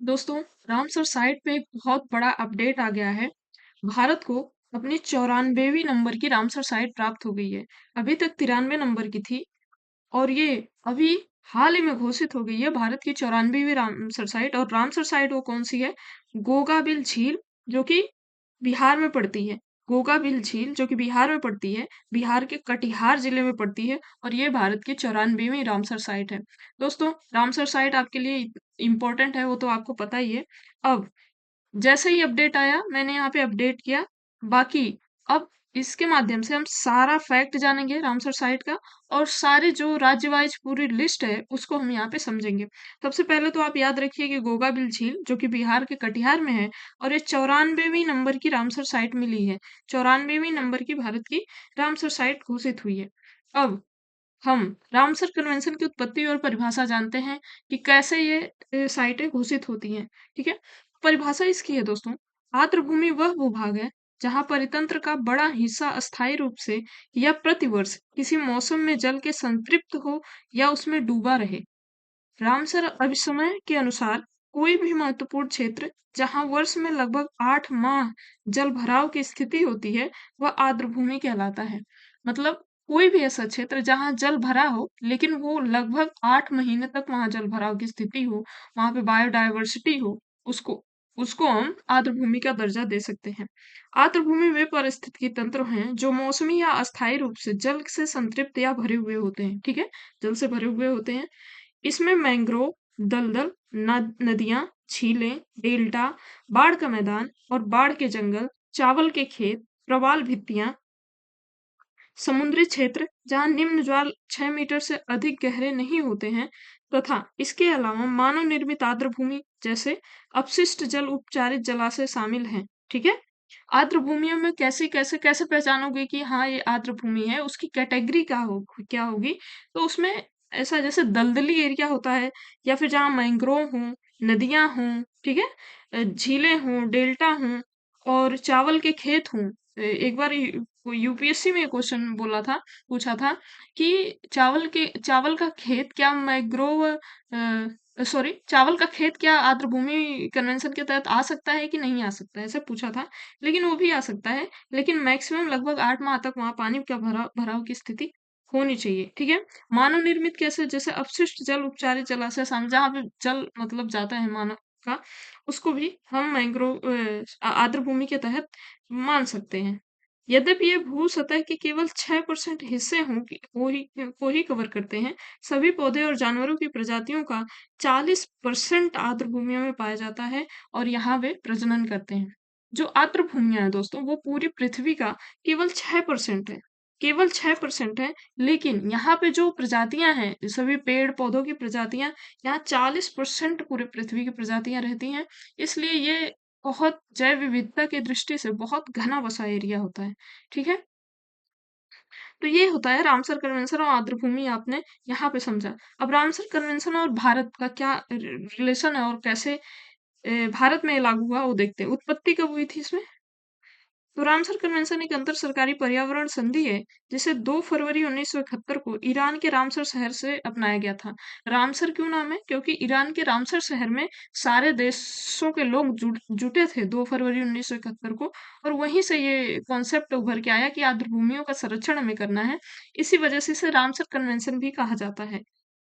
दोस्तों, Ramsar site पे एक बहुत बड़ा अपडेट आ गया है। भारत को अपनी 94वीं नंबर की रामसर साइट प्राप्त हो गई है। अभी तक 93 नंबर की थी और ये अभी हाल ही में घोषित हो गई है भारत की 94वीं रामसर साइट। और रामसर साइट वो कौन सी है? गोगाबिल झील, जो कि बिहार में पड़ती है। गोगाबिल झील जो कि बिहार में पड़ती है, बिहार के कटिहार जिले में पड़ती है और ये भारत की 94वीं रामसर साइट है। दोस्तों, रामसर साइट आपके लिए इम्पोर्टेंट है वो तो आपको पता ही है। अब जैसे ही अपडेट आया मैंने यहाँ पे अपडेट किया। बाकी अब इसके माध्यम से हम सारा फैक्ट जानेंगे रामसर साइट का, और सारे जो राज्य वाइज पूरी लिस्ट है उसको हम यहाँ पे समझेंगे। सबसे पहले तो आप याद रखिए कि गोगाबिल झील जो कि बिहार के कटिहार में है और ये 94वीं नंबर की रामसर साइट मिली है। 94वीं नंबर की भारत की रामसर साइट घोषित हुई है। अब हम रामसर कन्वेंशन की उत्पत्ति और परिभाषा जानते हैं कि कैसे ये साइटें घोषित होती हैं। ठीक है, परिभाषा इसकी है दोस्तों। आर्द्रभूमि वह भूभाग है जहां परितंत्र का बड़ा हिस्सा अस्थायी रूप से या प्रतिवर्ष किसी मौसम में जल के संतृप्त हो या उसमें डूबा रहे। रामसर अभिसमय के अनुसार कोई भी महत्वपूर्ण क्षेत्र जहां वर्ष में लगभग 8 माह जल भराव की स्थिति होती है वह आर्द्रभूमि कहलाता है। मतलब कोई भी ऐसा क्षेत्र जहां जल भरा हो लेकिन वो लगभग 8 महीने तक वहां जल भराव की स्थिति हो, वहां पे बायोडायवर्सिटी हो, उसको उसको हम आर्द्रभूमि का दर्जा दे सकते हैं। आर्द्रभूमि वे पारिस्थितिकी तंत्र हैं जो मौसमी या अस्थायी रूप से जल से संतृप्त या भरे हुए होते हैं। ठीक है, जल से भरे हुए होते हैं। इसमें मैंग्रोव, दलदल, नदियां, झीलें, डेल्टा, बाढ़ का मैदान और बाढ़ के जंगल, चावल के खेत, प्रवाल भित्तियां, समुद्री क्षेत्र जहां निम्न ज्वार 6 मीटर से अधिक गहरे नहीं होते हैं, तथा इसके अलावा मानव निर्मित आर्द्रभूमि जैसे अपशिष्ट जल उपचारित जलाशय शामिल हैं। ठीक है, आर्द्र भूमियों में कैसे कैसे कैसे पहचानोगे कि हाँ ये आर्द्र भूमि है, उसकी कैटेगरी क्या होगी? तो उसमें ऐसा जैसे दलदली एरिया होता है, या फिर जहाँ मैंग्रोव हों, नदियां हों, ठीक है, झीलें हों, डेल्टा हों और चावल के खेत हों। एक बार यूपीएससी में क्वेश्चन बोला था, पूछा था कि चावल का खेत क्या मैंग्रोव, सॉरी, चावल का खेत क्या आर्द्र भूमि कन्वेंशन के तहत आ सकता है कि नहीं आ सकता है, ऐसे पूछा था। लेकिन वो भी आ सकता है, लेकिन मैक्सिमम लगभग 8 माह तक वहां पानी का भराव की स्थिति होनी चाहिए। ठीक है, मानव निर्मित कैसे? जैसे अपशिष्ट जल उपचारित जलाशय शामिल, जहाँ पे जल मतलब जाता है मानव का, उसको भी हम मैंग्रोव आर्द्र भूमि के तहत मान सकते हैं। यद्यपि ये भू सतह के केवल 6% हिस्से को ही कवर करते हैं, सभी पौधे और जानवरों की प्रजातियों का 40% आर्द्र भूमियों में पाया जाता है और यहाँ वे प्रजनन करते हैं। जो आर्द्र भूमियां हैं दोस्तों, वो पूरी पृथ्वी का केवल 6% है, केवल 6% है। लेकिन यहाँ पे जो प्रजातियां हैं, सभी पेड़ पौधों की प्रजातियां, यहाँ 40% पूरे पृथ्वी की प्रजातियां रहती हैं। इसलिए ये बहुत जैव विविधता की दृष्टि से बहुत घना बसा एरिया होता है। ठीक है, तो ये होता है रामसर कन्वेंशन और आर्द्रभूमि, आपने यहाँ पे समझा। अब रामसर कन्वेंशन और भारत का क्या रिलेशन है और कैसे भारत में लागू हुआ वो देखते हैं। उत्पत्ति कब हुई थी इसमें? तो रामसर कन्वेंशन एक अंतर सरकारी पर्यावरण संधि है जिसे 2 फरवरी 1971 को ईरान के रामसर शहर से अपनाया गया था। रामसर क्यों नाम है? क्योंकि ईरान के रामसर शहर में सारे देशों के लोग जुटे थे 2 फरवरी 1971 को, और वहीं से ये कॉन्सेप्ट उभर के आया कि आर्द्र भूमियों का संरक्षण हमें करना है। इसी वजह से इसे रामसर कन्वेंशन भी कहा जाता है।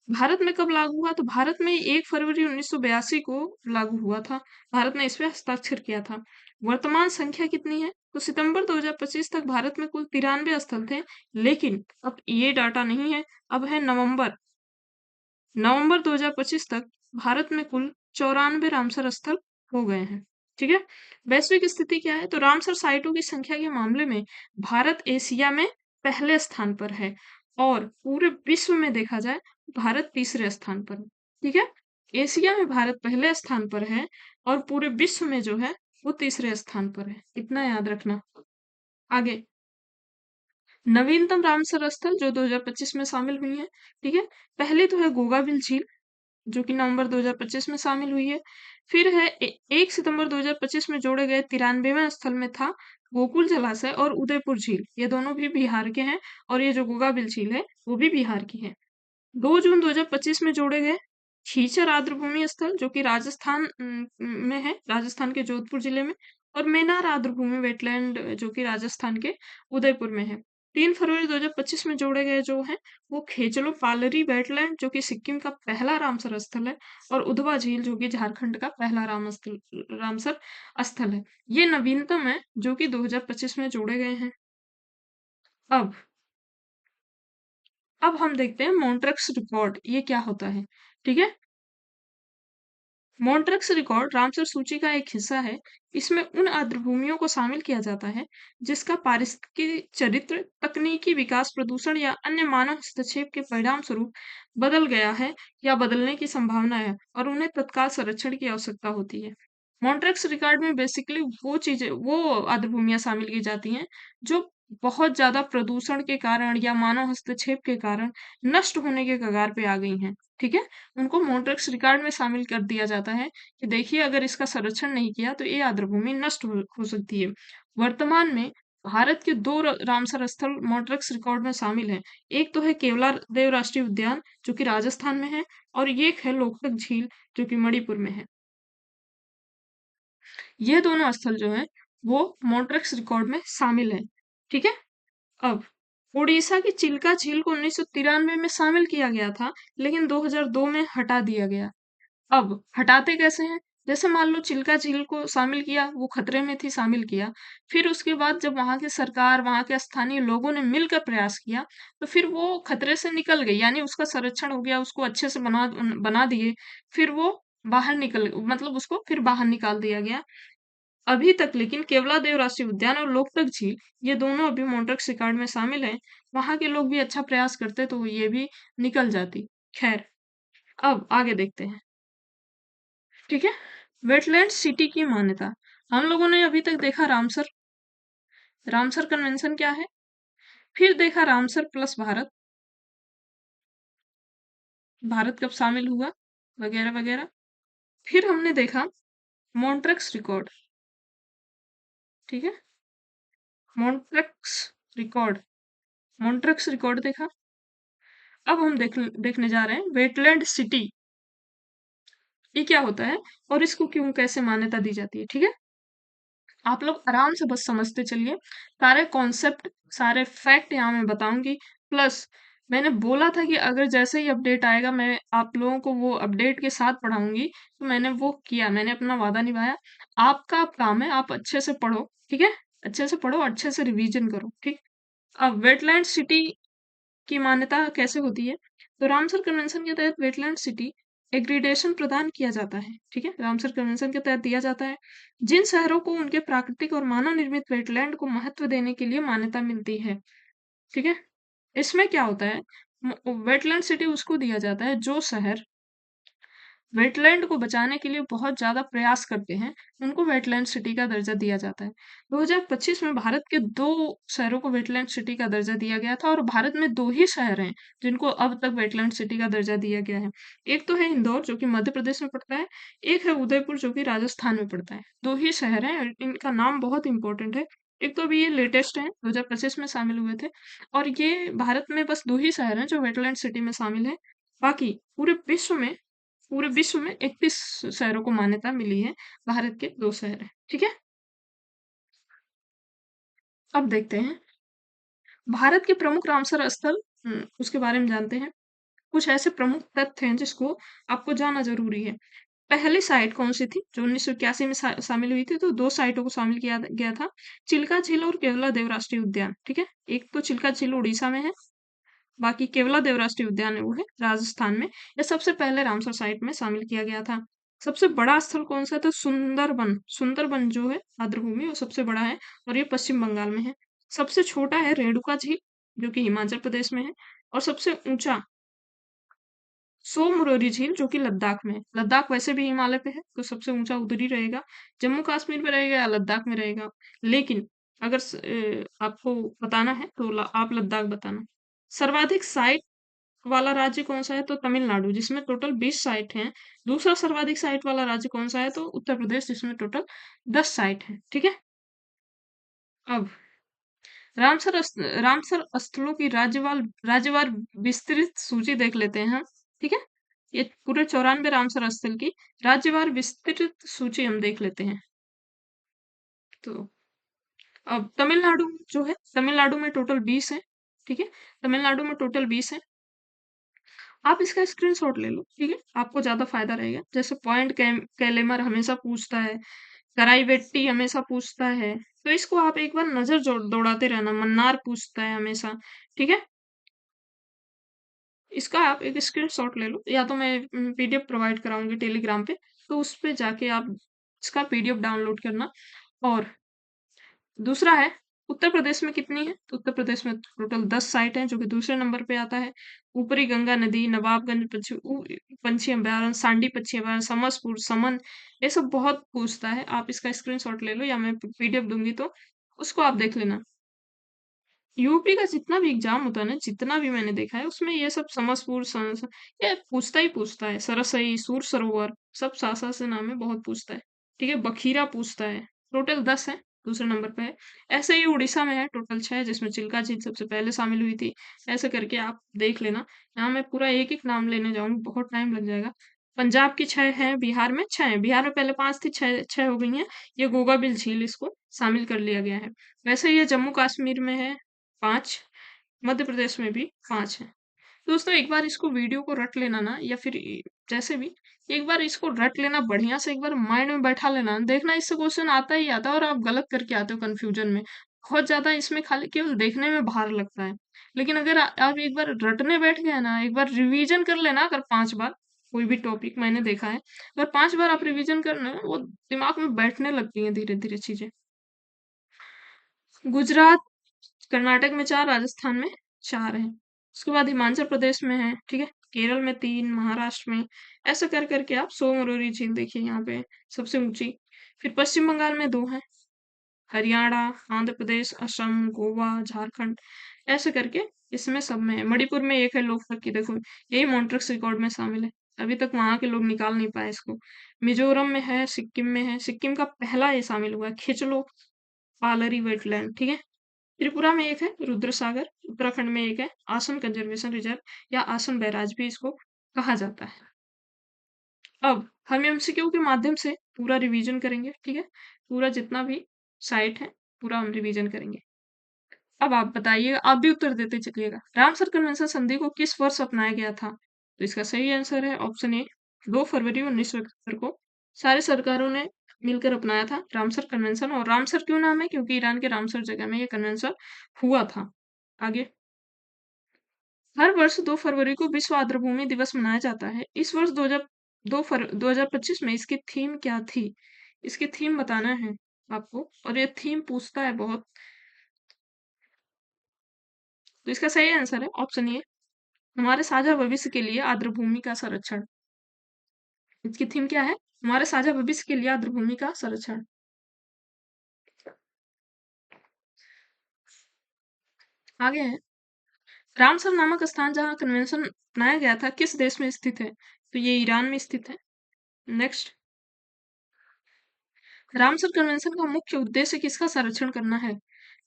भारत में कब लागू हुआ? तो भारत में 1 फरवरी 1982 को लागू हुआ था। भारत ने इस पे हस्ताक्षर किया था। वर्तमान संख्या कितनी है? तो सितंबर 2025 तक भारत में कुल 93 स्थल थे, लेकिन अब ये डाटा नहीं है। अब है नवंबर 2025 तक भारत में कुल 94 रामसर स्थल हो गए हैं। ठीक है, वैश्विक स्थिति क्या है? तो रामसर साइटों की संख्या के मामले में भारत एशिया में पहले स्थान पर है, और पूरे विश्व में देखा जाए भारत तीसरे स्थान पर है। ठीक है, एशिया में भारत पहले स्थान पर है और पूरे विश्व में जो है वो तीसरे स्थान पर है। इतना याद रखना। आगे, नवीनतम रामसर स्थल जो 2025 में शामिल हुई है। ठीक है, पहले तो है गोगाबिल झील जो कि नवंबर 2025 में शामिल हुई है। फिर है 1 सितंबर 2025 में जोड़े गए 93वें स्थल में था गोकुल जलाशय और उदयपुर झील, ये दोनों भी बिहार के हैं, और ये जो गोगाबिल झील है वो भी बिहार की है। 2 जून 2025 में जोड़े गए खीचर आर्द्रभूमि स्थल जो कि राजस्थान में है, राजस्थान के जोधपुर जिले में। और मेनार आर्द्रभूमि वेटलैंड जो कि राजस्थान के उदयपुर में है। 3 फरवरी 2025 में जोड़े गए जो है वो खेचलो पालरी वेटलैंड जो कि सिक्किम का पहला रामसर स्थल है। और उधवा झील जो कि झारखंड का पहला रामसर स्थल है। ये नवीनतम है जो कि 2025 में जोड़े गए हैं। अब अब हम देखते हैं मॉन्ट्रक्स रिकॉर्ड ये क्या होता है। ठीक है। मॉन्ट्रक्स रिकॉर्ड रामसर सूची का एक हिस्सा है। इसमें उन आर्द्रभूमियों को शामिल किया जाता है जिसका पारिस्थितिकी चरित्र, तकनीकी विकास, प्रदूषण या अन्य मानव हस्तक्षेप के परिणाम स्वरूप बदल गया है या बदलने की संभावना है और उन्हें तत्काल संरक्षण की आवश्यकता होती है। मॉन्ट्रक्स रिकॉर्ड में बेसिकली वो आर्द्रभूमियां शामिल की जाती हैं जो बहुत ज्यादा प्रदूषण के कारण या मानव हस्तक्षेप के कारण नष्ट होने के कगार पे आ गई हैं। ठीक है। उनको मॉन्ट्रक्स रिकॉर्ड में शामिल कर दिया जाता है कि देखिए अगर इसका संरक्षण नहीं किया तो ये आर्द्रभूमि नष्ट हो सकती है। वर्तमान में भारत के दो रामसर स्थल मॉन्ट्रक्स रिकॉर्ड में शामिल हैं। एक तो है केवला देव राष्ट्रीय उद्यान जो कि राजस्थान में है और एक है लोकतक झील जो कि मणिपुर में है। ये दोनों स्थल जो है वो मॉन्ट्रक्स रिकॉर्ड में शामिल है। ठीक है। अब उड़ीसा की चिल्का झील को 1993 में शामिल किया गया था लेकिन 2002 में हटा दिया गया। अब हटाते कैसे हैं? जैसे मान लो चिल्का झील को शामिल किया, वो खतरे में थी, शामिल किया। फिर उसके बाद जब वहां की सरकार, वहां के स्थानीय लोगों ने मिलकर प्रयास किया, तो फिर वो खतरे से निकल गई, यानी उसका संरक्षण हो गया, उसको अच्छे से बना बना दिए। फिर वो बाहर निकल मतलब उसको फिर बाहर निकाल दिया गया। अभी तक लेकिन केवलादेव राष्ट्रीय उद्यान और लोकतक झील ये दोनों अभी मॉन्ट्रक्स रिकॉर्ड में शामिल हैं। वहां के लोग भी अच्छा प्रयास करते तो ये भी निकल जाती। खैर, अब आगे देखते हैं। ठीक है। वेटलैंड सिटी की मान्यता। हम लोगों ने अभी तक देखा रामसर। रामसर कन्वेंशन क्या है? फिर देखा रामसर प्लस भारत। भारत कब शामिल हुआ, वगैरह वगैरह। फिर हमने देखा मॉन्ट्रक्स रिकॉर्ड। ठीक है। मॉन्ट्रक्स रिकॉर्ड, मॉन्ट्रक्स रिकॉर्ड देखा। अब हम देखने जा रहे हैं वेटलैंड सिटी ये क्या होता है और इसको क्यों कैसे मान्यता दी जाती है। ठीक है। आप लोग आराम से बस समझते चलिए। सारे कॉन्सेप्ट, सारे फैक्ट यहाँ मैं बताऊंगी। प्लस मैंने बोला था कि अगर जैसे ही अपडेट आएगा मैं आप लोगों को वो अपडेट के साथ पढ़ाऊंगी, तो मैंने वो किया, मैंने अपना वादा निभाया। आपका काम है आप अच्छे से पढ़ो। ठीक है। अच्छे से पढ़ो, अच्छे से रिवीजन करो। ठीक। अब वेटलैंड सिटी की मान्यता कैसे होती है? तो रामसर कन्वेंशन के तहत वेटलैंड सिटी एग्रीडेशन प्रदान किया जाता है। ठीक है। रामसर कन्वेंशन के तहत दिया जाता है जिन शहरों को उनके प्राकृतिक और मानव निर्मित वेटलैंड को महत्व देने के लिए मान्यता मिलती है। ठीक है। इसमें क्या होता है, वेटलैंड सिटी उसको दिया जाता है जो शहर वेटलैंड को बचाने के लिए बहुत ज्यादा प्रयास करते हैं, उनको वेटलैंड सिटी का दर्जा दिया जाता है। 2025 में भारत के दो शहरों को वेटलैंड सिटी का दर्जा दिया गया था और भारत में दो ही शहर हैं जिनको अब तक वेटलैंड सिटी का दर्जा दिया गया है। एक तो है इंदौर जो कि मध्य प्रदेश में पड़ता है, एक है उदयपुर जो कि राजस्थान में पड़ता है। दो ही शहर हैं और इनका नाम बहुत इंपॉर्टेंट है। एक तो अभी ये लेटेस्ट है, 2025 में शामिल हुए थे। और ये भारत में बस दो ही शहर हैं जो वेटलैंड सिटी में शामिल है। बाकी पूरे विश्व में 31 शहरों को मान्यता मिली है। भारत के दो शहर हैं। ठीक है। अब देखते हैं भारत के प्रमुख रामसर स्थल, उसके बारे में जानते हैं। कुछ ऐसे प्रमुख तथ्य हैं जिसको आपको जानना जरूरी है। पहली साइट कौन सी थी जो 1981 में शामिल हुई थी? तो दो साइटों को शामिल किया गया था, चिल्का झील और केवला देव राष्ट्रीय उद्यान। ठीक है। एक तो चिल्का झील उड़ीसा में है, बाकी केवला देव राष्ट्रीय उद्यान है वो है राजस्थान में। यह सबसे पहले रामसर साइट में शामिल किया गया था। सबसे बड़ा स्थल कौन सा था? सुंदरबन। सुंदरबन जो है आर्द्रभूमि वो सबसे बड़ा है और ये पश्चिम बंगाल में है। सबसे छोटा है रेणुका झील जो कि हिमाचल प्रदेश में है। और सबसे ऊंचा सोमरोरी झील जो कि लद्दाख में है। लद्दाख वैसे भी हिमालय पे है तो सबसे ऊंचा उधर ही रहेगा। जम्मू कश्मीर में रहेगा या लद्दाख में रहेगा। लेकिन अगर आपको बताना है तो आप लद्दाख बताना। सर्वाधिक साइट वाला राज्य कौन सा है? तो तमिलनाडु जिसमें टोटल 20 साइट हैं। दूसरा सर्वाधिक साइट वाला राज्य कौन सा है? तो उत्तर प्रदेश जिसमें टोटल 10 साइट हैं। ठीक है। अब रामसर स्थलों की राज्यवार विस्तृत सूची देख लेते हैं हम। ठीक है। ये पूरे 94 रामसर स्थल की राज्यवार विस्तृत सूची हम देख लेते हैं। तो अब तमिलनाडु जो है, तमिलनाडु में टोटल 20 है। ठीक है, तमिलनाडु में टोटल 20 है। आप इसका स्क्रीनशॉट ले लो, ठीक है, आपको ज्यादा फायदा रहेगा। जैसे पॉइंट कैलेमर हमेशा पूछता है, कराईवेट्टी हमेशा पूछता है, तो इसको आप एक बार नजर दौड़ाते रहना। मन्नार पूछता है हमेशा। ठीक है, इसका आप एक स्क्रीनशॉट ले लो, या तो मैं पीडीएफ प्रोवाइड कराऊंगी टेलीग्राम पे, तो उस पे जाके आप इसका पीडीएफ डाउनलोड करना। और दूसरा है, उत्तर प्रदेश में कितनी है? तो उत्तर प्रदेश में टोटल 10 साइट है, जो कि दूसरे नंबर पे आता है। ऊपरी गंगा नदी, नवाबगंज पंछी अभयारण्य, सांडी पक्षी अभयारण्य, समसपुर, समन, ये सब बहुत पूछता है। आप इसका स्क्रीनशॉट ले लो, या मैं पीडीएफ दूंगी तो उसको आप देख लेना। यूपी का जितना भी एग्जाम होता है ना, जितना भी मैंने देखा है, उसमें ये सब समसपुर ये पूछता ही पूछता है। सरसई, सूर सरोवर, सब सासा से नाम है, बहुत पूछता है। ठीक है, बखीरा पूछता है। टोटल 10 है, दूसरे नंबर पे है। ऐसे ही उड़ीसा में है टोटल 6, जिसमें चिल्का झील सबसे पहले शामिल हुई थी। ऐसे करके आप देख लेना। यहाँ मैं पूरा एक एक नाम लेने जाऊंगी, बहुत टाइम लग जाएगा। पंजाब की 6 है, बिहार में 6 है। बिहार में पहले 5 थी, 6 हो गई हैं। ये गोगा बिल झील, इसको शामिल कर लिया गया है। वैसे ये जम्मू कश्मीर में है 5, मध्य प्रदेश में भी 5 है। तो दोस्तों एक बार इसको वीडियो को रट लेना ना, या फिर जैसे भी, एक बार इसको रट लेना बढ़िया से, एक बार माइंड में बैठा लेना। देखना इससे क्वेश्चन आता ही आता है, और आप गलत करके आते हो कंफ्यूजन में। बहुत ज्यादा इसमें खाली केवल देखने में भार लगता है। लेकिन अगर आप एक बार रटने बैठ गए ना, एक बार रिवीजन कर लेना, अगर 5 बार कोई भी टॉपिक मैंने देखा है, अगर 5 बार आप रिवीजन करना, वो दिमाग में बैठने लगती है धीरे धीरे चीजें। गुजरात, कर्नाटक में 4, राजस्थान में 4 है। उसके बाद हिमाचल प्रदेश में है, ठीक है, केरल में 3, महाराष्ट्र में। ऐसा कर करके आप सोमवती झील देखिए यहाँ पे सबसे ऊंची। फिर पश्चिम बंगाल में 2 है, हरियाणा, आंध्र प्रदेश, असम, गोवा, झारखंड, ऐसे करके इसमें सब में है। मणिपुर में 1 है, लोकतक की देखो, यही मॉन्ट्रिक्स रिकॉर्ड में शामिल है। अभी तक वहां के लोग निकाल नहीं पाए इसको। मिजोरम में है, सिक्किम में है, सिक्किम का पहला ये शामिल हुआ है, खिंचलो पालरी वेटलैंड, ठीक है। त्रिपुरा में 1 है, रुद्रसागर। उत्तराखंड में 1 है, आसन कंजर्वेशन रिजर्व, या आसन बैराज भी इसको कहा जाता है। अब हम एमसीक्यू के माध्यम से पूरा रिवीजन करेंगे, ठीक है, पूरा जितना भी साइट है पूरा हम रिवीजन करेंगे। अब आप बताइएगा, आप भी उत्तर देते चलिएगा। रामसर कन्वेंशन संधि को किस वर्ष अपनाया गया था? तो इसका सही आंसर है ऑप्शन ए, 2 फरवरी 1971 को सारे सरकारों ने मिलकर अपनाया था रामसर कन्वेंशन। और रामसर क्यों नाम है? क्योंकि ईरान के रामसर जगह में ये कन्वेंशन हुआ था। आगे, हर वर्ष 2 फरवरी को विश्व आर्द्रभूमि दिवस मनाया जाता है। इस वर्ष 2025 में इसकी थीम क्या थी? इसकी थीम बताना है आपको, और ये थीम पूछता है बहुत। तो इसका सही आंसर है ऑप्शन ए, हमारे साझा भविष्य के लिए आर्द्रभूमि का संरक्षण। इसकी थीम क्या है? हमारे साझा भविष्य के लिए आर्द्रभूमि का संरक्षण। आगे है, रामसर नामक स्थान जहाँ कन्वेंशन अपनाया गया था, किस देश में स्थित है? तो ये ईरान में स्थित है। नेक्स्ट, रामसर कन्वेंशन का मुख्य उद्देश्य किसका संरक्षण करना है?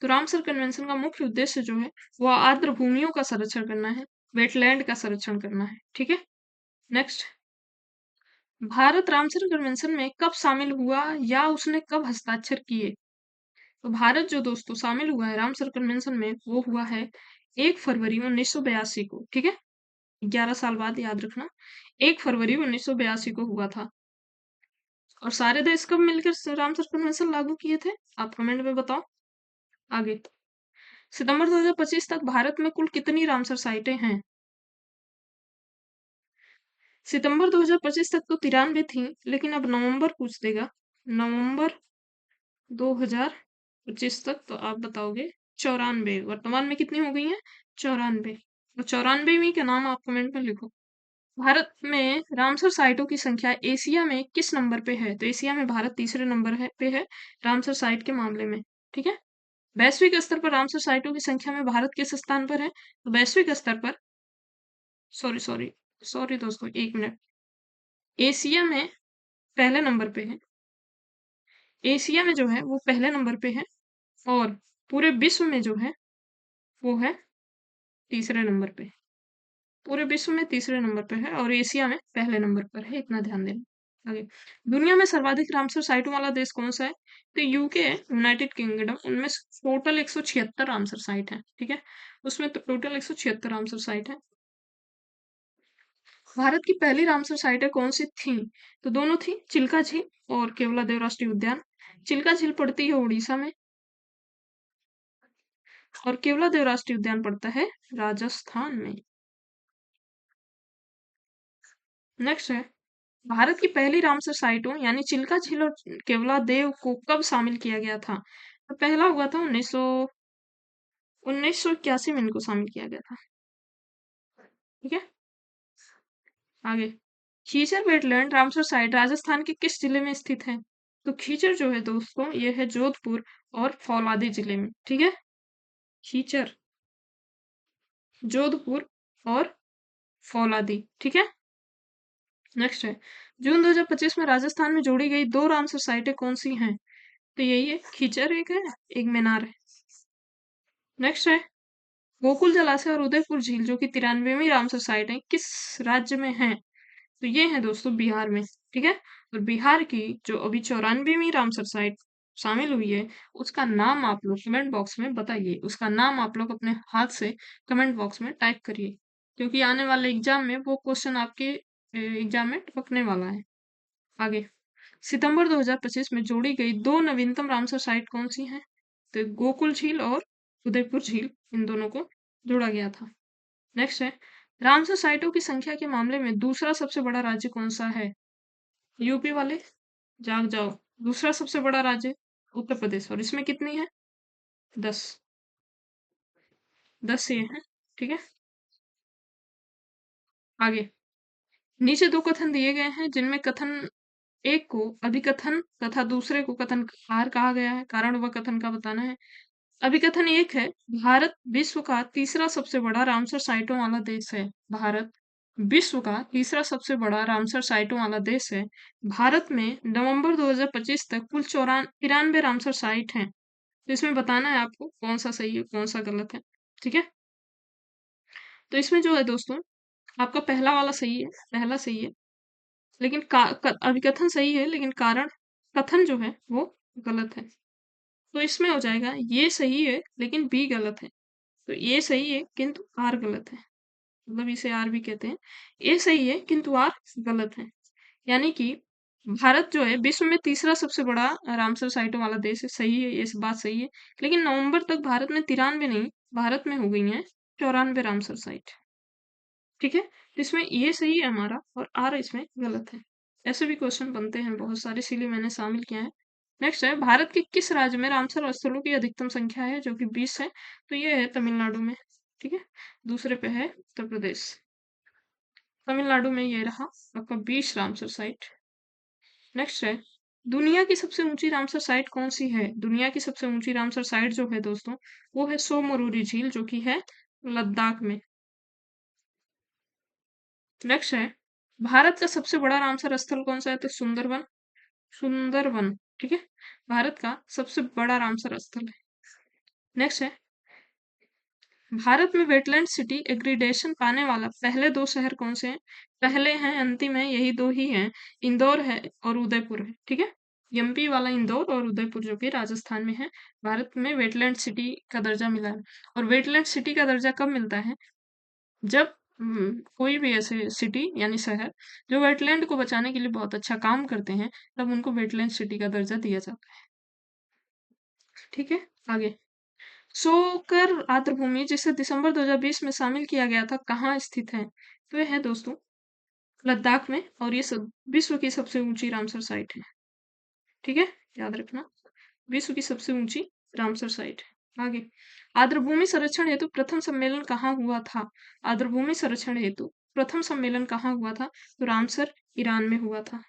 तो रामसर कन्वेंशन का मुख्य उद्देश्य जो है, वो आर्द्र भूमियों का संरक्षण करना है, वेटलैंड का संरक्षण करना है, ठीक है। नेक्स्ट, भारत रामसर कन्वेंशन में कब शामिल हुआ, या उसने कब हस्ताक्षर किए? तो भारत जो दोस्तों शामिल हुआ है रामसर कन्वेंशन में, वो हुआ है 1 फरवरी 1982 को, ठीक है। 11 साल बाद, याद रखना, 1 फरवरी 1982 को हुआ था। और सारे देश कब मिलकर रामसर कन्वेंशन लागू किए थे? आप कमेंट में बताओ। आगे, सितंबर 2025 तक भारत में कुल कितनी रामसर साइटें हैं? सितंबर 2025 तक तो 93 थी, लेकिन अब नवंबर पूछ देगा। नवंबर 2025 तक तो आप बताओगे 94। वर्तमान में कितनी हो गई है? 94। तो 94वीं का नाम आप कमेंट में लिखो। भारत में रामसर साइटों की संख्या एशिया में किस नंबर पे है? तो एशिया में भारत तीसरे नंबर पे है रामसर साइट के मामले में, ठीक है। वैश्विक स्तर पर रामसर साइटों की संख्या में भारत किस स्थान पर है? तो वैश्विक स्तर पर, सॉरी सॉरी सॉरी दोस्तों, 1 मिनट, एशिया में पहले नंबर पे है। एशिया में जो है वो पहले नंबर पे है, और पूरे विश्व में जो है वो है तीसरे नंबर पे। पूरे विश्व में तीसरे नंबर पर है और एशिया में पहले नंबर पर है, इतना ध्यान देना। आगे, दुनिया में सर्वाधिक रामसर साइटों वाला देश कौन सा है? तो यूके है, यूनाइटेड किंगडम। उनमें टोटल 176 रामसर साइट है, ठीक है। उसमें तो टोटल 176 रामसर साइट है। भारत की पहली रामसर साइटें कौन सी थी? तो दोनों थी, चिल्का झील और केवला देव राष्ट्रीय उद्यान। चिल्का झील पड़ती है उड़ीसा में और केवला देव राष्ट्रीय उद्यान पड़ता है राजस्थान में। नेक्स्ट है, भारत की पहली रामसर साइटों यानी चिल्का झील और केवला देव को कब शामिल किया गया था? तो पहला हुआ था 1981 में इनको शामिल किया गया था, ठीक है। आगे, Khichar wetland Ramsar site Rajasthan के किस जिले में स्थित है? तो खीचर जो है दोस्तों, ये है जोधपुर और फौलादी जिले में, ठीक है। खीचर जोधपुर और फौलादी, ठीक है। नेक्स्ट है, जून 2025 में राजस्थान में जोड़ी गई दो रामसर साइटें कौन सी हैं? तो यही है, खीचर एक है, एक मेनार है। नेक्स्ट है, गोकुल जलाशय और उदयपुर झील जो कि 93वीं रामसर साइट है, किस राज्य में है? तो ये है दोस्तों बिहार में, ठीक है। और बिहार की जो अभी 94वीं रामसर साइट शामिल हुई है, उसका नाम आप लोग कमेंट बॉक्स में बताइए। उसका नाम आप लोग अपने हाथ से कमेंट बॉक्स में टाइप करिए, क्योंकि आने वाले एग्जाम में वो क्वेश्चन आपके एग्जाम में टपकने वाला है। आगे, सितंबर 2025 में जोड़ी गई दो नवीनतम रामसर साइट कौन सी हैं? तो गोकुल झील और उदयपुर झील, इन दोनों को जोड़ा गया था। नेक्स्ट है, रामसर साइटों की संख्या के मामले में दूसरा सबसे बड़ा राज्य कौन सा है? यूपी वाले जाग जाओ। दूसरा सबसे बड़ा राज्य उत्तर प्रदेश, और इसमें कितनी है? 10। 10 ये है, ठीक है। आगे, नीचे दो कथन दिए गए हैं जिनमें कथन एक को अभिकथन तथा दूसरे को कथन आर कहा गया है। कारण व कथन का बताना है। अभिकथन एक है, भारत विश्व का तीसरा सबसे बड़ा रामसर साइटों वाला देश है। भारत विश्व का तीसरा सबसे बड़ा रामसर साइटों वाला देश है। भारत में नवंबर 2025 तक कुल 93 रामसर साइट हैं। तो इसमें बताना है आपको कौन सा सही है कौन सा गलत है, ठीक है। तो इसमें जो है दोस्तों, आपका पहला वाला सही है, पहला सही है, लेकिन अभिकथन सही है लेकिन कारण कथन जो है वो गलत है। तो इसमें हो जाएगा, ये सही है लेकिन बी गलत है। तो ये सही है किंतु आर गलत है, मतलब इसे आर भी कहते हैं। ये सही है किंतु आर गलत है। यानी कि भारत जो है विश्व में तीसरा सबसे बड़ा रामसर साइटों वाला देश है, सही है, ये बात सही है। लेकिन नवंबर तक भारत में 93 नहीं, भारत में हो गई है 94 रामसर साइट, ठीक है। तो इसमें ये सही है हमारा और आर इसमें गलत है। ऐसे भी क्वेश्चन बनते हैं बहुत सारे, इसीलिए मैंने शामिल किया है। नेक्स्ट है, भारत के किस राज्य में रामसर स्थलों की अधिकतम संख्या है? जो कि 20 है। तो ये है तमिलनाडु में, ठीक है। दूसरे पे है उत्तर प्रदेश। तमिलनाडु में ये रहा आपका 20 रामसर साइट। नेक्स्ट है, दुनिया की सबसे ऊंची रामसर साइट कौन सी है? दुनिया की सबसे ऊंची रामसर साइट जो है दोस्तों, वो है सोमरुरी झील जो कि है लद्दाख में। नेक्स्ट है, भारत का सबसे बड़ा रामसर स्थल कौन सा है? तो सुंदरवन, सुंदरवन, ठीक है। भारत का सबसे बड़ा रामसर स्थल है। नेक्स्ट है, भारत में वेटलैंड सिटी एग्रीडेशन पाने वाला पहले दो शहर कौन से हैं? पहले हैं, अंतिम है, यही दो ही हैं, इंदौर है और उदयपुर है, ठीक है। एमपी वाला इंदौर और उदयपुर जो कि राजस्थान में है। भारत में वेटलैंड सिटी का दर्जा मिला है। और वेटलैंड सिटी का दर्जा कब मिलता है? जब कोई भी ऐसे सिटी यानी शहर जो वेटलैंड को बचाने के लिए बहुत अच्छा काम करते हैं, तब उनको वेटलैंड सिटी का दर्जा दिया जाता है, ठीक है। आगे, शोकर आर्द्रभूमि जिसे दिसंबर 2020 में शामिल किया गया था, कहाँ स्थित है? तो यह है दोस्तों लद्दाख में, और ये विश्व की सबसे ऊंची रामसर साइट है, ठीक है। याद रखना, विश्व की सबसे ऊंची रामसर साइट है। आगे, आर्द्रभूमि संरक्षण हेतु प्रथम सम्मेलन कहाँ हुआ था? आर्द्रभूमि संरक्षण हेतु प्रथम सम्मेलन कहाँ हुआ था? तो रामसर, ईरान में हुआ था।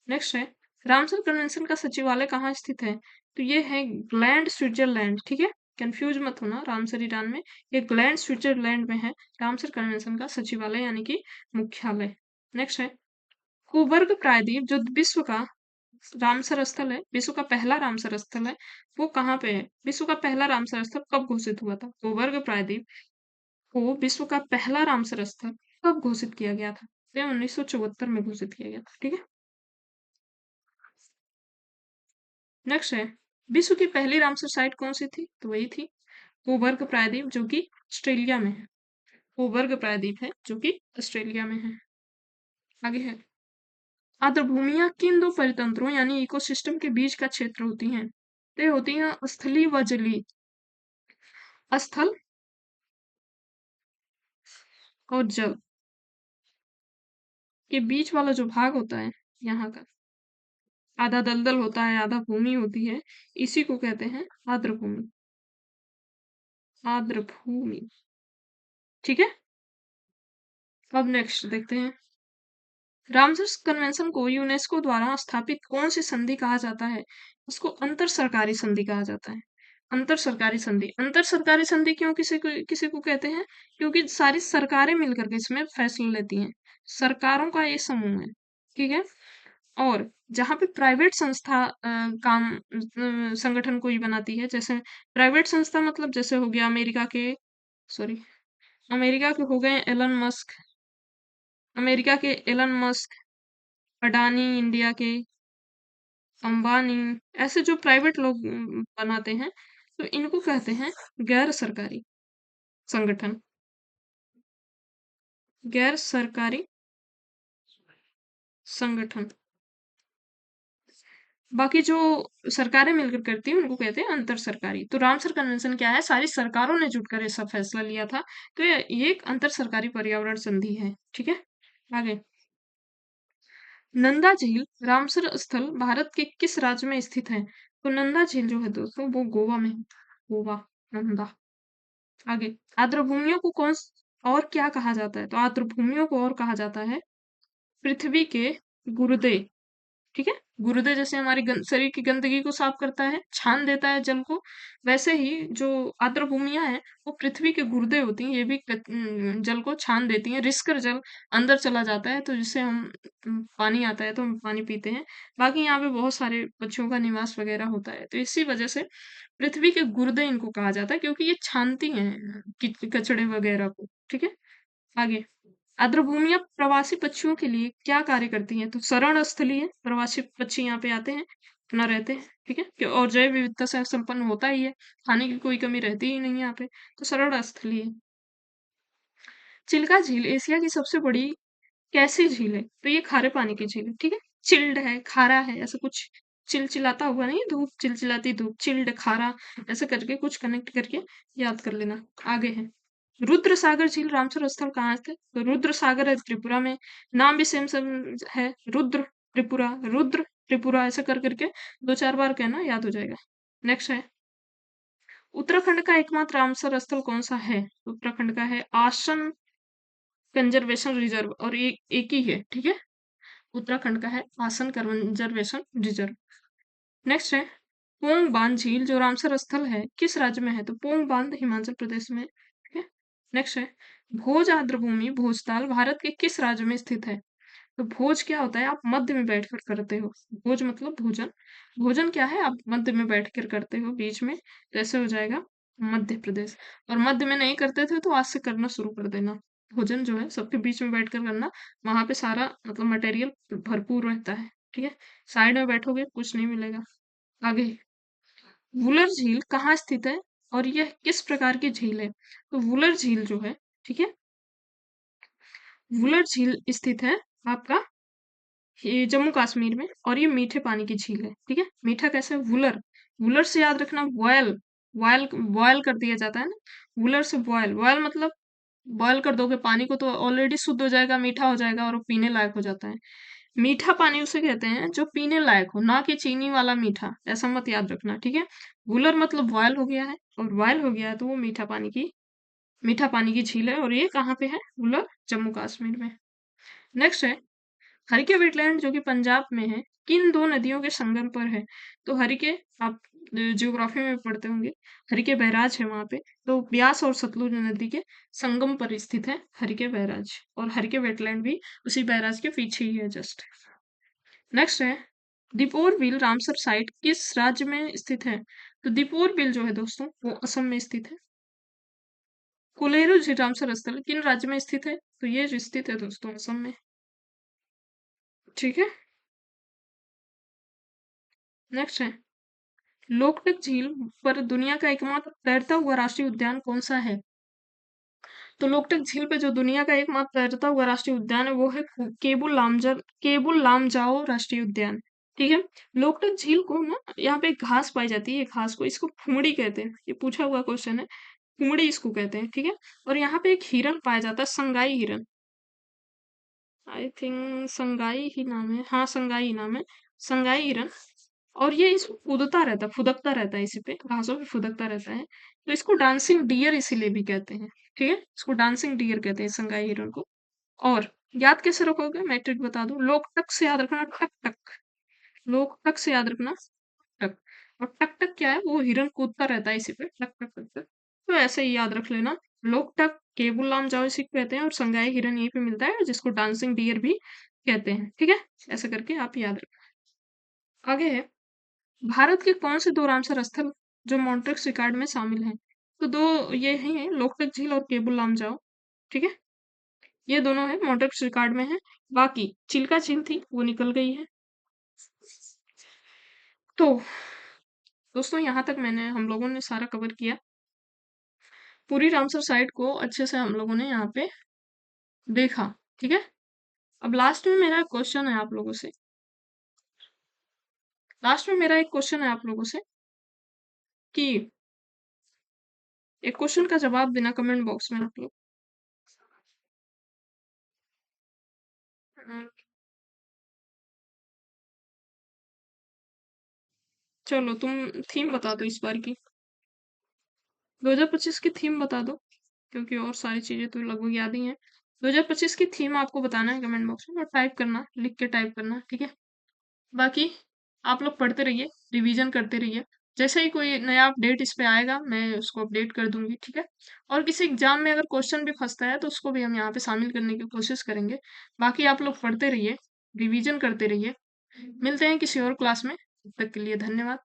नेक्स्ट है, रामसर कन्वेंशन का सचिवालय कहाँ स्थित है? तो ये है ग्लैंड स्विट्जरलैंड, ठीक है। कंफ्यूज मत होना, रामसर ईरान में, ये ग्लैंड स्विट्जरलैंड में है रामसर कन्वेंशन का सचिवालय यानी कि मुख्यालय। नेक्स्ट है, कुबर्ग प्रायद्वीप जो विश्व का रामसर स्थल है, विश्व का पहला रामसर स्थल है, वो कहाँ पे है? विश्व का पहला रामसर स्थल कब घोषित हुआ था? कुबर्ग प्रायद्वीप को विश्व का पहला रामसर स्थल कब घोषित किया गया था? ये 1974 में घोषित किया गया था। ठीक है। नेक्स्ट है, विश्व की पहली रामसर साइट कौन सी थी? तो वही थी कोबर्ग प्रायद्वीप, जो कि ऑस्ट्रेलिया में है। कोबर्ग प्रायद्वीप है जो कि ऑस्ट्रेलिया में है। आगे है, आर्द्रभूमियां किन दो परितंत्रों यानी इकोसिस्टम के बीच का क्षेत्र होती हैं? तो ये होती हैं स्थलीय व जलीय। स्थल और जल के बीच वाला जो भाग होता है यहाँ का, आधा दलदल होता है आधा भूमि होती है, इसी को कहते हैं आर्द्रभूमि। आर्द्रभूमि। ठीक है। अब नेक्स्ट देखते हैं, रामसर कन्वेंशन को यूनेस्को द्वारा स्थापित कौन सी संधि कहा जाता है? उसको अंतर सरकारी संधि कहा जाता है। अंतर सरकारी संधि। अंतर सरकारी संधि क्यों किसी को कहते हैं? क्योंकि सारी सरकारें मिलकर के इसमें फैसला लेती हैं। सरकारों का ये समूह है। ठीक है। और जहाँ पे प्राइवेट संस्था संगठन कोई बनाती है, जैसे प्राइवेट संस्था मतलब जैसे हो गया अमेरिका के, सॉरी, अमेरिका के हो गए एलन मस्क, अमेरिका के एलन मस्क, अडानी इंडिया के, अंबानी, ऐसे जो प्राइवेट लोग बनाते हैं, तो इनको कहते हैं गैर सरकारी संगठन। गैर सरकारी संगठन। बाकी जो सरकारें मिलकर करती हैं उनको कहते हैं अंतर सरकारी। तो रामसर कन्वेंशन क्या है? सारी सरकारों ने जुटकर ऐसा फैसला लिया था। तो ये एक अंतर सरकारी पर्यावरण संधि है। ठीक है। आगे, नंदा झील रामसर स्थल भारत के किस राज्य में स्थित है? तो नंदा झील जो है दोस्तों वो गोवा में है। गोवा, नंदा। आगे, आर्द्रभूमियों को और क्या कहा जाता है? तो आर्द्रभूमियों को और कहा जाता है पृथ्वी के गुर्दे। ठीक है। गुर्दे जैसे हमारी शरीर की गंदगी को साफ करता है, छान देता है जल को, वैसे ही जो आर्द्र भूमियां हैं वो पृथ्वी के गुर्दे होती हैं, ये भी जल को छान देती हैं, रिसकर जल अंदर चला जाता है, तो जिससे हम पानी आता है तो हम पानी पीते हैं। बाकी यहाँ पे बहुत सारे पक्षियों का निवास वगैरह होता है, तो इसी वजह से पृथ्वी के गुर्दे इनको कहा जाता है, क्योंकि ये छानती हैं कचड़े वगैरह को। ठीक है। आगे, आर्द्रभूमियां प्रवासी पक्षियों के लिए क्या कार्य करती हैं? तो शरण स्थली है, प्रवासी पक्षी यहाँ पे आते हैं, अपना रहते हैं। ठीक है। और जैव विविधता से संपन्न होता ही है, खाने की कोई कमी रहती ही नहीं है यहाँ पे, तो शरण स्थली है। चिल्का झील एशिया की सबसे बड़ी कैसी झील है? तो ये खारे पानी की झील है। ठीक है। चिल्ड है, खारा है, ऐसा कुछ चिलचिलाता हुआ नहीं, धूप चिलचिलाती धूप, चिल्ड खारा, ऐसे करके कुछ कनेक्ट करके याद कर लेना। आगे है, रुद्र सागर झील रामसर स्थल कहाँ है? तो रुद्र सागर है त्रिपुरा में। नाम भी सेम सेम है, रुद्र त्रिपुरा, रुद्र त्रिपुरा, ऐसा कर करके 2-4 बार कहना, याद हो जाएगा। नेक्स्ट है, उत्तराखंड का एकमात्र रामसर स्थल कौन सा है? उत्तराखंड का है आसन कंजर्वेशन रिजर्व, और एक ही है। ठीक है। उत्तराखंड का है आसन कंजर्वेशन रिजर्व। नेक्स्ट है, पोंग बांध झील जो रामसर स्थल है किस राज्य में है? तो पोंग बांध हिमाचल प्रदेश में। ठीक है। नेक्स्ट है, भोज आर्द्रभूमि भोजताल भारत के किस राज्य में स्थित है? तो भोज क्या होता है? आप मध्य में बैठकर करते हो। भोज मतलब भोजन। भोजन क्या है? आप मध्य में बैठकर करते हो, बीच में, जैसे हो जाएगा मध्य प्रदेश। और मध्य में नहीं करते थे तो आज से करना शुरू कर देना। भोजन जो है सबके बीच में बैठकर करना, वहां पे सारा मतलब मटेरियल भरपूर रहता है। ठीक है। साइड में बैठोगे कुछ नहीं मिलेगा। आगे, वुलर झील कहाँ स्थित है और यह किस प्रकार की झील है? तो वुलर झील जो है, ठीक है, वुलर झील स्थित है आपका ये जम्मू कश्मीर में, और ये मीठे पानी की झील है। ठीक है। मीठा कैसे? वुलर, वुलर से याद रखना बॉयल, बॉयल बॉयल कर दिया जाता है ना, वुलर से बॉयल, बॉयल मतलब बॉयल कर दोगे पानी को तो ऑलरेडी शुद्ध हो जाएगा, मीठा हो जाएगा और वो पीने लायक हो जाता है। मीठा पानी उसे कहते हैं जो पीने लायक हो, ना कि चीनी वाला मीठा, ऐसा मत याद रखना। ठीक है। वुलर मतलब बॉयल हो गया है, और बॉयल हो गया है तो वो मीठा पानी की झील है, और ये कहाँ पे है? वुलर जम्मू कश्मीर में। नेक्स्ट है, हरिके वेटलैंड जो कि पंजाब में है, किन दो नदियों के संगम पर है? तो हरिके, आप ज्योग्राफी में पढ़ते होंगे, हरिके बैराज है वहां पे, तो ब्यास और सतलुज नदी के संगम पर स्थित है हरिके बैराज, और हरिके वेटलैंड भी उसी बैराज के पीछे ही है जस्ट। नेक्स्ट है, दीपोर बिल रामसर साइट किस राज्य में स्थित है? तो दीपोर बिल जो है दोस्तों वो असम में स्थित है। कोलेरू झील रामसर स्थल किन राज्य में स्थित है? तो ये स्थित है दोस्तों असम में। ठीक है, नेक्स्ट है, लोकटक झील पर दुनिया का एकमात्र तैरता हुआ राष्ट्रीय उद्यान कौन सा है? तो लोकटक झील पे जो दुनिया का एकमात्र तैरता हुआ राष्ट्रीय उद्यान है वो है केबुल लामजाओ राष्ट्रीय उद्यान। ठीक है, लोकटक झील को ना यहाँ पे एक घास पाई जाती है, ये घास को इसको फुमड़ी कहते हैं, ये पूछा हुआ क्वेश्चन है, फुमड़ी इसको कहते हैं। ठीक है, और यहाँ पे एक हिरन पाया जाता है, संगाई हिरन। आई थिंक संगाई ही नाम है, हाँ संगाई ही नाम है, संगाई हिरन। और ये इसको कूदता रहता है, फुदकता रहता है, इसी पे घासों पे फुदकता रहता है, तो इसको डांसिंग डियर इसीलिए भी कहते हैं। ठीक है, इसको डांसिंग डियर कहते हैं संगाई हिरन को। और याद कैसे रखोगे, मैं ट्रिक बता दूं, लोग टक से याद रखना, टक टक, लोग टक से याद रखना, टक। और टक टक क्या है, वो हिरन कूदता रहता है इसी पे, टक टक टक टक। तो ऐसे ही याद रख लेना, लोग टक केबुल लाम जाओ इसी को कहते हैं, और संगाई हिरन यहीं पे मिलता है, जिसको डांसिंग डियर भी कहते हैं। ठीक है, ऐसे करके आप याद रखना। आगे है, भारत के कौन से दो रामसर स्थल जो मॉन्ट्रिक्स रिकॉर्ड में शामिल हैं? तो दो ये हैं, लोकटक झील और केबुल लामजाओ। ठीक है, ये दोनों है मॉन्ट्रिक्स रिकॉर्ड में है। बाकी चिल्का झील थी, वो निकल गई है। तो दोस्तों यहाँ तक मैंने हम लोगों ने सारा कवर किया, पूरी रामसर साइट को अच्छे से हम लोगों ने यहाँ पे देखा। ठीक है, अब लास्ट में मेरा क्वेश्चन है आप लोगों से, लास्ट में मेरा एक क्वेश्चन है आप लोगों से कि एक क्वेश्चन का जवाब देना कमेंट बॉक्स में आप लोग। अ, चलो तुम थीम बता दो इस बार की, 2025 की थीम बता दो, क्योंकि और सारी चीजें तो लगभग याद ही हैं। 2025 की थीम आपको बताना है कमेंट बॉक्स में, और टाइप करना, लिख के टाइप करना। ठीक है, बाकी आप लोग पढ़ते रहिए, रिवीजन करते रहिए, जैसे ही कोई नया अपडेट इस पे आएगा मैं उसको अपडेट कर दूंगी। ठीक है, और किसी एग्जाम में अगर क्वेश्चन भी फंसता है तो उसको भी हम यहाँ पे शामिल करने की कोशिश करेंगे। बाकी आप लोग पढ़ते रहिए, रिवीजन करते रहिए, मिलते हैं किसी और क्लास में, तब तक के लिए धन्यवाद।